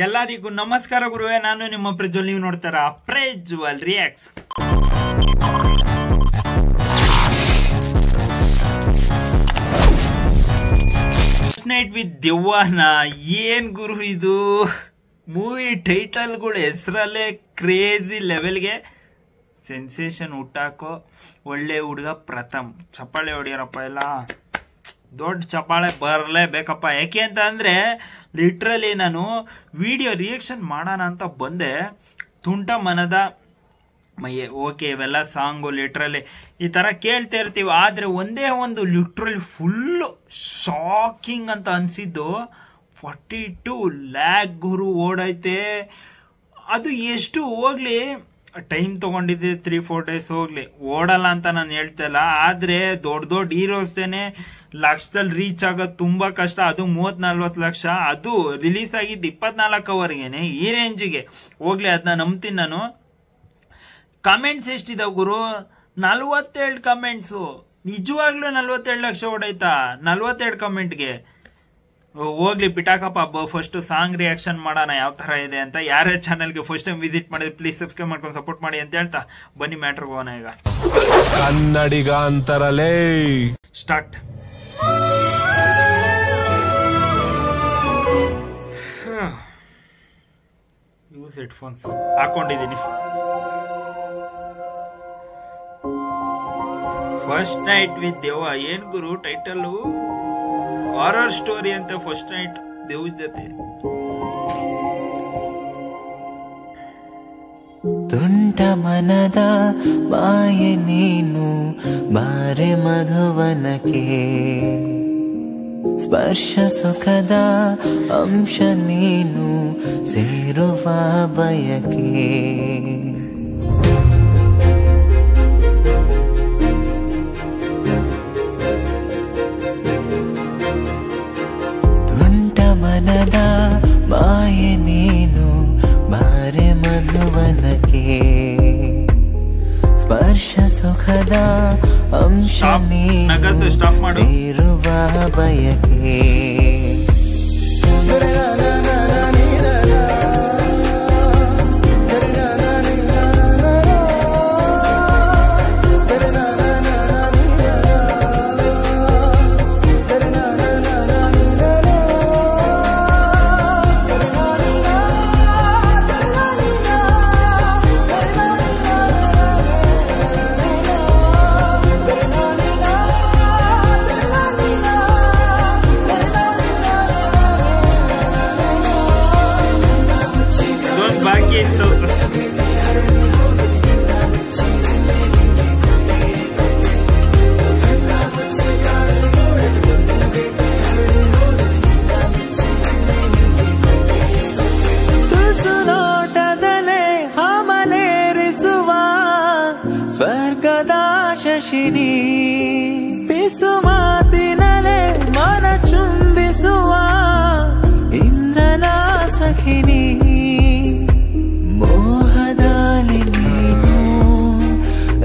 ಎಲ್ಲರಿಗೂ ನಮಸ್ಕಾರ ಗುರುವೆ, ನಾನು ನಿಮ್ಮ ಪ್ರಜ್ವಲ್. ನೀವು ನೋಡ್ತಾರ Prajwal reacts. First night with ದೆವ್ವನ. ಏನ್ ಗುರು ಇದು ಮೂವಿ ಟೈಟಲ್ಗಳು ಹೆಸರಲ್ಲೇ ಕ್ರೇಜಿ ಲೆವೆಲ್ಗೆ ಸೆನ್ಸೇಷನ್ ಹುಟ್ಟಾಕೋ ಒಳ್ಳೆ ಹುಡುಗ ಪ್ರಥಮ್. ಚಪ್ಪಾಳೆ ಹೊಡಿಯಾರಪ್ಪ, ಎಲ್ಲ ದೊಡ್ಡ ಚಪ್ಪಾಳೆ ಬರಲೇಬೇಕಪ್ಪ. ಯಾಕೆ ಅಂತ ಅಂದರೆ ಲಿಟ್ರಲಿ ನಾನು ವಿಡಿಯೋ ರಿಯಾಕ್ಷನ್ ಮಾಡೋಣ ಅಂತ ಬಂದೆ. ತುಂಟ ಮನದ ಮಯ್ಯೆ, ಓಕೆ ಇವೆಲ್ಲ ಸಾಂಗು ಲಿಟ್ರಲಿ ಈ ಥರ ಕೇಳ್ತಾ ಇರ್ತೀವಿ. ಆದರೆ ಒಂದೇ ಒಂದು ಲಿಟ್ರಲಿ ಫುಲ್ಲು ಶಾಕಿಂಗ್ ಅಂತ ಅನಿಸಿದ್ದು 42 ಲ್ಯಾಕ್ ಗುರು ಓಡೈತೆ. ಅದು ಎಷ್ಟು ಹೋಗ್ಲಿ, ಟೈಮ್ ತೊಗೊಂಡಿದ್ದೆ 3-4 ಡೇಸ್ ಹೋಗ್ಲಿ, ಓಡಲ್ಲ ಅಂತ ನಾನು ಹೇಳ್ತಾ ಇಲ್ಲ. ಆದರೆ ದೊಡ್ಡ ದೊಡ್ಡ ಹೀರೋಸ್ದೇನೆ ಲಕ್ಷದಲ್ಲಿ ರೀಚ್ ಆಗೋದು ತುಂಬ ಕಷ್ಟ. ಅದು 30-40 ಲಕ್ಷ. ಅದು ರಿಲೀಸ್ ಆಗಿದ್ದು 24 ಅವರ್ಗೆನೆ ಈ ರೇಂಜಿಗೆ ಹೋಗ್ಲಿ, ಅದನ್ನ ನಂಬ್ತೀನಿ ನಾನು. ಕಮೆಂಟ್ಸ್ ಎಷ್ಟಿದಾವೆ ಗುರು? 47 ಕಮೆಂಟ್ಸು. ನಿಜವಾಗ್ಲೂ 47 ಲಕ್ಷ ಓಡಾಯ್ತಾ 42 ಕಮೆಂಟ್ಗೆ? ಹೋಗ್ಲಿ ಬಿಟ್ಟಾಕಪ್ಪ. ಫಸ್ಟ್ ಸಾಂಗ್ ರಿಯಾಕ್ಷನ್ ಮಾಡೋಣ ಯಾವ ತರ ಇದೆ ಅಂತ. ಯಾರೇ ಚಾನಲ್ಗೆ ಫಸ್ಟ್ ಟೈಮ್ ವಿಸಿಟ್ ಮಾಡಿದ್ರೆ ಪ್ಲೀಸ್ ಸಬ್ಸ್ಕ್ರೈಬ್ ಮಾಡ್ಕೊಂಡು ಸಪೋರ್ಟ್ ಮಾಡಿ ಅಂತ ಹೇಳ್ತಾ ಬನ್ನಿ ಮ್ಯಾಟ್ರಿಗೆ ಹೋಗೋಣ. ಈಗ ಕನ್ನಡಿಗ ಅಂತಾರಲೇ ಸ್ಟಾರ್ಟ್. ಯೂಸ್ ಹೆಡ್ಫೋನ್ಸ್ ಹಾಕೊಂಡಿದ್ದೀನಿ. ಫಸ್ಟ್ ನೈಟ್ ವಿತ್ ದೆವ್ವ. ಏನ್ ಗುರು ಟೈಟಲ್? ಹಾರರ್ ಸ್ಟೋರಿ ಅಂತ. ಫಸ್ಟ್ ನೈಟ್ ದೇವ್ರ ಜೊತೆ. ತುಂಟ ಮನದ ಮಾಯೆ ನೀನು ಬಾರೆ ಮಧುವನಕ್ಕೆ, ಸ್ಪರ್ಶ ಸುಖದ ಅಂಶ ನೀನು ಸೇರುವ ಬಯಕೆ. ಮನದ ಮಾಯೆ ನೀನು ಬಾರೆ ಮಧುವನಕ್ಕೆ, ಸ್ಪರ್ಶ ಸುಖದ ಅಂಶ ನೀನು ಸೇರುವ ಬಯಕೆ. ಸ್ವರ್ಗದ ಶಶಿನಿ ಪಿಸು ಮಾತಿನಲೆ ಮನ ಚುಂಬಿಸುವ ಇಂದ್ರನ ಸಖಿನಿ. ಮೋಹದಾಲಿ ನೀನು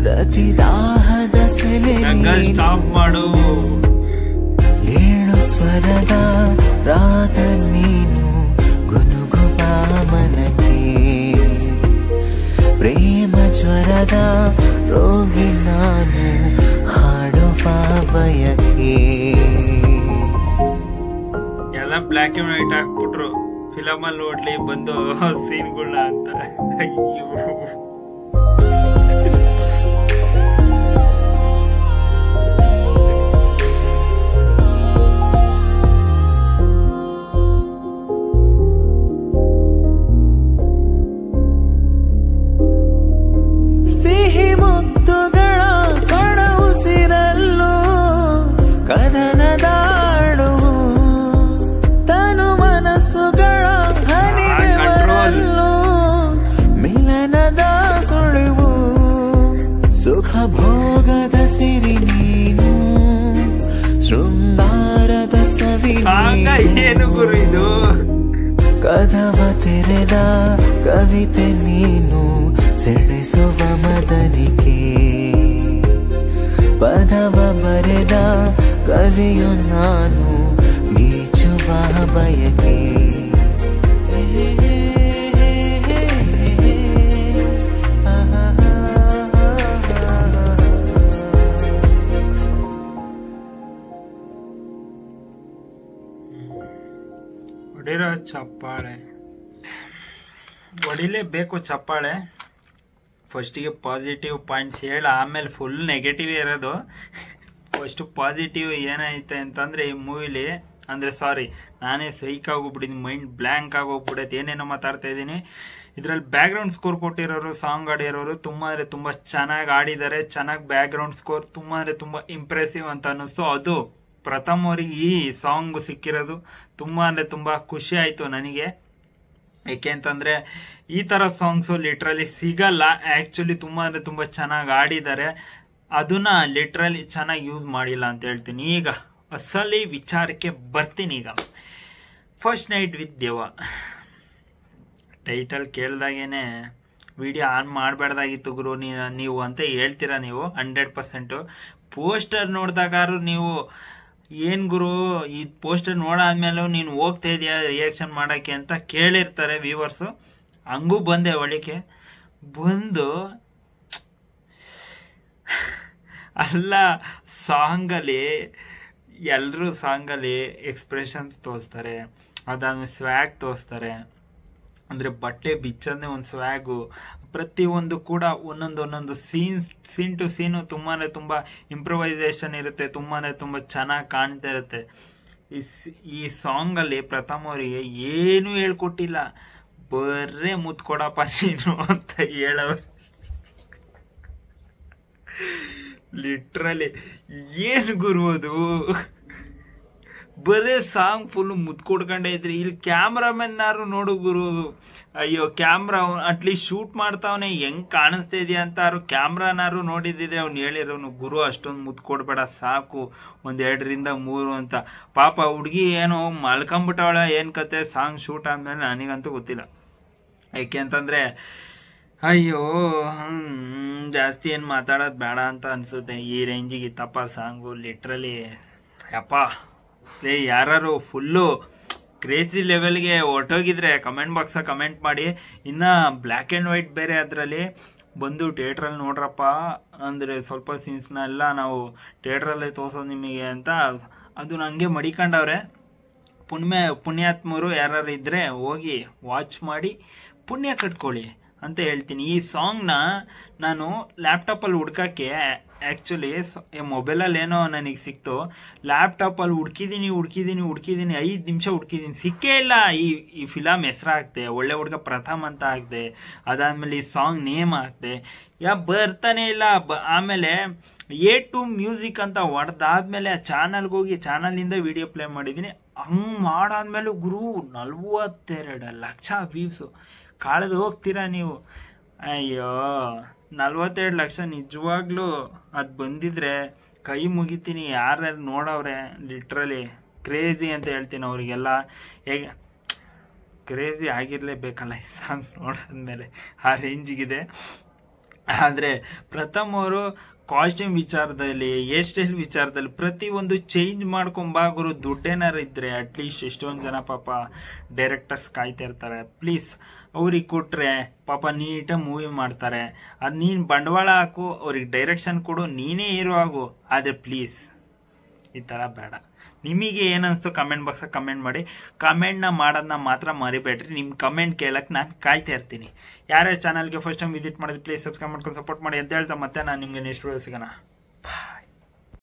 ರತಿದಾಹದ ಸೆಲೆ ಮಾಡು. ಏಳು ಸ್ವರದ ರಾಗ ನೀನು ಗುನುಗುಬ ಮನಕ್ಕೆ, ಪ್ರೇಮ ಜ್ವರದ ರೋಗಿ ನಾನು ಹಾಡುವ ಬಯಕೆ. ಎಲ್ಲ ಬ್ಲ್ಯಾಕ್ ಅಂಡ್ ವೈಟ್ ಹಾಕ್ಬಿಟ್ರು ಫಿಲಮ್ ಅಲ್ಲಿ ನೋಡ್ಲಿ ಬಂದು ಸೀನ್ಗಳನ್ನ ಅಂತ. ಅಯ್ಯೋ ಕದನದಾಡು ತನು ಮನಸ್ಸುಗಳ ಹನಿವೆ ಬರಲು, ಮಿಲನದ ಸುಳಿವು ಸುಖ ಭೋಗದ ಸಿರಿ ನೀನು, ಶೃಂಗಾರದ ಸವಿ ಏನು ಗುರು ಇದು? ಕದವ ತೆರೆದ ಕವಿತೆ ನೀನು ಸೆಳೆಸುವ ಮದನಿಕೆ, ಪದವ ಬರೆದ ಕವಿಯು ನಾನು ಗೀಚುವ ಬಯಕೆ. ಚಪ್ಪಾಳೆ ಹೊಡಿಲೇಬೇಕು. ಚಪ್ಪಾಳೆ ಫಸ್ಟಿಗೆ ಪಾಸಿಟಿವ್ ಪಾಯಿಂಟ್ಸ್ ಹೇಳ, ಆಮೇಲೆ ಫುಲ್ ನೆಗೆಟಿವ್ ಇರೋದು. ಫಸ್ಟ್ ಪಾಸಿಟಿವ್ ಏನೈತೆ ಅಂತಂದರೆ ಈ ಮೂವಿಲಿ, ಅಂದರೆ ಸಾರಿ ನಾನೇ ಸೈಕ್ ಆಗೋಗ್ಬಿಟ್ಟಿದ್ದೀನಿ, ಮೈಂಡ್ ಬ್ಲ್ಯಾಂಕ್ ಆಗೋಗ್ಬಿಡೈತೆ, ಏನೇನೋ ಮಾತಾಡ್ತಾ ಇದ್ದೀನಿ. ಇದರಲ್ಲಿ ಬ್ಯಾಕ್ಗ್ರೌಂಡ್ ಸ್ಕೋರ್ ಕೊಟ್ಟಿರೋರು, ಸಾಂಗ್ ಆಡಿರೋರು ತುಂಬ ಅಂದರೆ ತುಂಬ ಚೆನ್ನಾಗಿ ಆಡಿದ್ದಾರೆ. ಚೆನ್ನಾಗಿ ಬ್ಯಾಕ್ಗ್ರೌಂಡ್ ಸ್ಕೋರ್ ತುಂಬ ಅಂದರೆ ತುಂಬ ಇಂಪ್ರೆಸಿವ್ ಅಂತ ಅನ್ನಿಸ್ತು. ಅದು ಪ್ರಥಮ್ ಅವ್ರಿಗೆ ಈ ಸಾಂಗ್ ಸಿಕ್ಕಿರೋದು ತುಂಬ ಅಂದರೆ ತುಂಬ ಖುಷಿ ಆಯಿತು ನನಗೆ. ಏಕೆ ಅಂತಂದರೆ ಈ ಥರ ಸಾಂಗ್ಸು ಲಿಟ್ರಲಿ ಸಿಗಲ್ಲ. ಆ್ಯಕ್ಚುಲಿ ತುಂಬ ಅಂದರೆ ತುಂಬ ಚೆನ್ನಾಗಿ ಆಡಿದ್ದಾರೆ, ಅದನ್ನ ಲಿಟ್ರಲಿ ಚೆನ್ನಾಗಿ ಯೂಸ್ ಮಾಡಿಲ್ಲ ಅಂತ ಹೇಳ್ತೀನಿ. ಈಗ ಅಸಲಿ ವಿಚಾರಕ್ಕೆ ಬರ್ತೀನಿ. ಈಗ ಫಸ್ಟ್ ನೈಟ್ ವಿತ್ ದೆವ್ವ ಟೈಟಲ್ ಕೇಳಿದಾಗೇನೆ ವಿಡಿಯೋ ಆನ್ ಮಾಡಬೇಡ್ದಾಗಿತ್ತು ಗುರು ನೀವು ಅಂತ ಹೇಳ್ತೀರಾ ನೀವು 100%. ಪೋಸ್ಟರ್ ನೋಡಿದಾಗಾರು ನೀವು ಏನು ಗುರು ಈ ಪೋಸ್ಟರ್ ನೋಡಾದ್ಮೇಲೂ ನೀನು ಹೋಗ್ತಾ ಇದೆಯಾ ರಿಯಾಕ್ಷನ್ ಮಾಡೋಕ್ಕೆ ಅಂತ ಕೇಳಿರ್ತಾರೆ ವ್ಯೂವರ್ಸು. ಹಂಗೂ ಬಂದೆ ಒಳಗೆ ಬಂದು ಅಲ್ಲ, ಸಾಂಗಲ್ಲಿ ಎಲ್ಲರೂ ಸಾಂಗಲ್ಲಿ ಎಕ್ಸ್ಪ್ರೆಷನ್ಸ್ ತೋರಿಸ್ತಾರೆ, ಅದಾದ್ಮೇಲೆ ಸ್ವ್ಯಾಗ್ ತೋರಿಸ್ತಾರೆ. ಅಂದರೆ ಬಟ್ಟೆ ಬಿಚ್ಚೋದೇ ಒಂದು ಸ್ವ್ಯಾಗು, ಪ್ರತಿಯೊಂದು ಕೂಡ ಒಂದೊಂದು ಸೀನ್ ಟು ಸೀನು ತುಂಬಾ ತುಂಬ ಇಂಪ್ರೊವೈಸೇಷನ್ ಇರುತ್ತೆ, ತುಂಬಾ ತುಂಬ ಚೆನ್ನಾಗಿ ಕಾಣ್ತಾ ಇರುತ್ತೆ. ಈ ಸಾಂಗಲ್ಲಿ ಪ್ರಥಮ್ ಅವರಿಗೆ ಏನೂ ಹೇಳ್ಕೊಟ್ಟಿಲ್ಲ, ಬರ್ರೇ ಮುತ್ಕೊಡಪ್ಪ ನೀನು ಅಂತ ಹೇಳೋರು. ಲಿಟ್ರಲಿ ಏನು ಗುರು ಅದು, ಬರೇ ಸಾಂಗ್ ಫುಲ್ ಮುತ್ಕೊಡ್ಕೊಂಡೇ ಇದ್ರಿ. ಇಲ್ಲಿ ಕ್ಯಾಮ್ರಾಮನ್ನಾರು ನೋಡು ಗುರು, ಅಯ್ಯೋ ಕ್ಯಾಮ್ರಾ ಅಟ್ಲೀಸ್ಟ್ ಶೂಟ್ ಮಾಡ್ತಾವನೆ ಹೆಂಗ್ ಕಾಣಿಸ್ತಾ ಇದೆಯಾ ಅಂತ ಕ್ಯಾಮ್ರಾನಾರು ನೋಡಿದ್ರೆ ಅವ್ನು ಹೇಳಿರೋನು, ಗುರು ಅಷ್ಟೊಂದು ಮುತ್ಕೊಡ್ಬೇಡ ಸಾಕು, 1, 2 ರಿಂದ 3 ಅಂತ. ಪಾಪ ಹುಡುಗಿ ಏನೋ ಮಲ್ಕೊಂಬಿಟ್ಟವಳ, ಏನ್ ಕತೆ ಸಾಂಗ್ ಶೂಟ್ ಆದ್ಮೇಲೆ ನನಗಂತೂ ಗೊತ್ತಿಲ್ಲ. ಯಾಕೆ ಅಂತಂದ್ರೆ ಅಯ್ಯೋ ಜಾಸ್ತಿ ಏನು ಮಾತಾಡೋದು ಬೇಡ ಅಂತ ಅನ್ಸುತ್ತೆ. ಈ ರೇಂಜಿಗೆ ಇತ್ತಪ್ಪ ಸಾಂಗು ಲಿಟ್ರಲಿ. ಯಪ್ಪ ಯಾರು ಫುಲ್ಲು ಕ್ರೇಜಿ ಲೆವೆಲ್ಗೆ ಹೊರಟೋಗಿದ್ರೆ ಕಮೆಂಟ್ ಬಾಕ್ಸಾಗ ಕಮೆಂಟ್ ಮಾಡಿ. ಇನ್ನು ಬ್ಲ್ಯಾಕ್ ಆ್ಯಂಡ್ ವೈಟ್ ಬೇರೆ ಅದರಲ್ಲಿ ಬಂದು ಥಿಯೇಟ್ರಲ್ಲಿ ನೋಡ್ರಪ್ಪ ಅಂದರೆ ಸ್ವಲ್ಪ ಸೀನ್ಸ್ನೆಲ್ಲ ನಾವು ಥಿಯೇಟ್ರಲ್ಲೇ ತೋರಿಸೋದು ನಿಮಗೆ ಅಂತ ಅದು ನನಗೆ ಮಡಿಕೊಂಡವ್ರೆ. ಪುಣ್ಯಾತ್ಮರು ಯಾರು ಇದ್ದರೆ ಹೋಗಿ ವಾಚ್ ಮಾಡಿ ಪುಣ್ಯ ಕಟ್ಕೊಳ್ಳಿ ಅಂತ ಹೇಳ್ತೀನಿ. ಈ ಸಾಂಗ್ನ ನಾನು ಲ್ಯಾಪ್ಟಾಪಲ್ಲಿ ಹುಡ್ಕಕ್ಕೆ ಆ್ಯಕ್ಚುಲಿ ಮೊಬೈಲಲ್ಲಿ ಏನೋ ನನಗೆ ಸಿಕ್ತು, ಲ್ಯಾಪ್ಟಾಪಲ್ಲಿ ಹುಡ್ಕಿದ್ದೀನಿ 5 ನಿಮಿಷ ಹುಡ್ಕಿದ್ದೀನಿ, ಸಿಕ್ಕೇ ಇಲ್ಲ. ಈ ಫಿಲಮ್ ಹೆಸರು ಹಾಕ್ದೆ, ಒಳ್ಳೆ ಹುಡುಗ ಪ್ರಥಮ್ ಅಂತ ಹಾಕ್ದೆ, ಅದಾದಮೇಲೆ ಈ ಸಾಂಗ್ ನೇಮ್ ಹಾಕ್ದೆ, ಬರ್ತಾನೆ ಇಲ್ಲ. ಆಮೇಲೆ A2 ಮ್ಯೂಸಿಕ್ ಅಂತ ಹೊಡೆದಾದ್ಮೇಲೆ ಆ ಚಾನಲ್ಗೆ ಹೋಗಿ ಚಾನಲಿಂದ ವಿಡಿಯೋ ಪ್ಲೇ ಮಾಡಿದ್ದೀನಿ. ಹಂಗೆ ಮಾಡಾದ್ಮೇಲೆ ಗುರು 42 ಲಕ್ಷ ವ್ಯೂಸು. ಕಾಳದು ಹೋಗ್ತೀರಾ ನೀವು? ಅಯ್ಯೋ 42 ಲಕ್ಷ ನಿಜವಾಗ್ಲೂ ಅದು ಬಂದಿದ್ರೆ ಕೈ ಮುಗಿತೀನಿ. ಯಾರ್ಯಾರು ನೋಡವ್ರೆ ಲಿಟ್ರಲಿ ಕ್ರೇಜಿ ಅಂತ ಹೇಳ್ತೀನಿ ಅವರಿಗೆಲ್ಲ. ಹೇಗೆ ಕ್ರೇಜಿ ಆಗಿರಲೇಬೇಕಲ್ಲ ಈ ಸಾಂಗ್ಸ್ ನೋಡಾದ್ಮೇಲೆ, ಆ ರೇಂಜಿಗಿದೆ. ಆದರೆ ಪ್ರಥಮ್ ಅವರು ಕಾಸ್ಟ್ಯೂಮ್ ವಿಚಾರದಲ್ಲಿ, ಹೇರ್ ಸ್ಟೈಲ್ ವಿಚಾರದಲ್ಲಿ ಪ್ರತಿಯೊಂದು ಚೇಂಜ್ ಮಾಡ್ಕೊಂಬಾ ಗುರು. ದುಡ್ಡೇನಾರು ಇದ್ದರೆ ಅಟ್ಲೀಸ್ಟ್ ಎಷ್ಟೊಂದು ಜನ ಪಾಪ ಡೈರೆಕ್ಟರ್ಸ್ ಕಾಯ್ತಾ ಇರ್ತಾರೆ, ಪ್ಲೀಸ್ ಅವ್ರಿಗೆ ಕೊಟ್ಟರೆ ಪಾಪ ನೀಟಾಗಿ ಮೂವಿ ಮಾಡ್ತಾರೆ. ಅದು ನೀನು ಬಂಡವಾಳ ಹಾಕು, ಅವ್ರಿಗೆ ಡೈರೆಕ್ಷನ್ ಕೊಡು, ನೀನೇ ಹೀರೋ ಆಗು. ಆದರೆ ಪ್ಲೀಸ್ ಈ ಥರ ಬೇಡ. ನಿಮಗೆ ಏನನ್ನಿಸ್ತು ಕಮೆಂಟ್ ಬಾಕ್ಸಾಗ ಕಮೆಂಟ್ ಮಾಡಿ. ಕಮೆಂಟ್ನ ಮಾಡೋದನ್ನ ಮಾತ್ರ ಮರಿಬೇಡ್ರಿ. ನಿಮ್ಮ ಕಮೆಂಟ್ ಕೇಳಕ್ಕೆ ನಾನು ಕಾಯ್ತಾ ಇರ್ತೀನಿ. ಯಾರ್ಯಾರು ಚಾನಲ್ಗೆ ಫಸ್ಟ್ ಟೈಮ್ ವಿಸಿಟ್ ಮಾಡಿದ್ರೆ ಪ್ಲೀಸ್ ಸಬ್ಸ್ಕ್ರೈಬ್ ಮಾಡ್ಕೊಂಡು ಸಪೋರ್ಟ್ ಮಾಡಿ ಅಂತ ಹೇಳ್ತಾ ಮತ್ತೆ ನಾನು ನಿಮಗೆ ನೆಕ್ಸ್ಟ್ ವಿಡಿಯೋ ಸಿಗೋಣ.